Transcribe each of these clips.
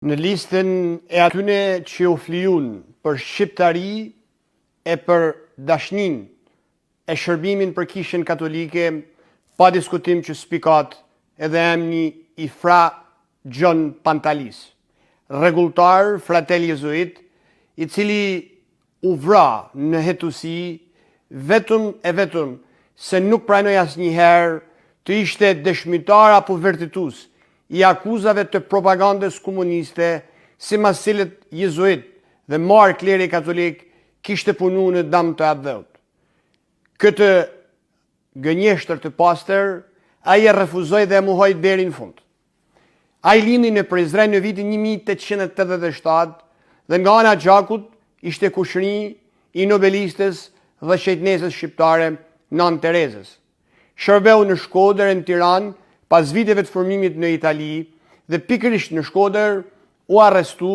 Në listën e atyne që u flijun për shqiptari e për dashnin e shërbimin për Kishën Katolike, pa diskutim që spikat edhe emni i Fra Gjon Pantalis, rregulltar fratel jezuit, i cili u vra në hetusi vetëm se nuk pranoj asnjëherë të ishte dëshmitar apo vërtetues i akuzave të propagandës komuniste, si mas cilët jezuit dhe marrë kleri katolik kishte punu në dam të adheut. Këtë gënjeshtër të pastër, ai e refuzoi dhe e muhoi deri në fund. Ai lindi në Prizren në vitin 1887 dhe nga ana gjakut ishte kushëri i nobelistës dhe shejtnesës shqiptare Nan Terezës. Shërbeu në Shkodër e në Tiranë pas viteve të formimit në Itali dhe pikërisht në Shkodër u arrestu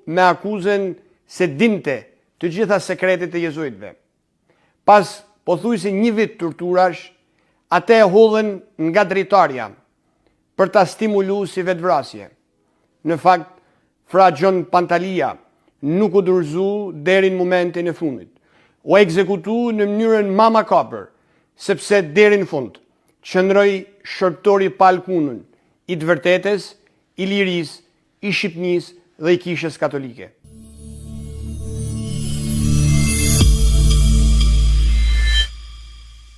me akuzën se dinte të gjitha sekretet e jezuitëve. Pas pothuajse një vit torturash, atë e hodhen nga dritarja për ta stimuluar si vetvrasje. Në fakt, Fra Gjon Pantalia nuk u dorëzu deri në momentin e fundit. U ekzekutu në mënyrën më makabër, sepse deri në fund qëndroi shërptori palkunën i të vërtetës, i lirisë, i Shqipnisë dhe i Kishës Katolike.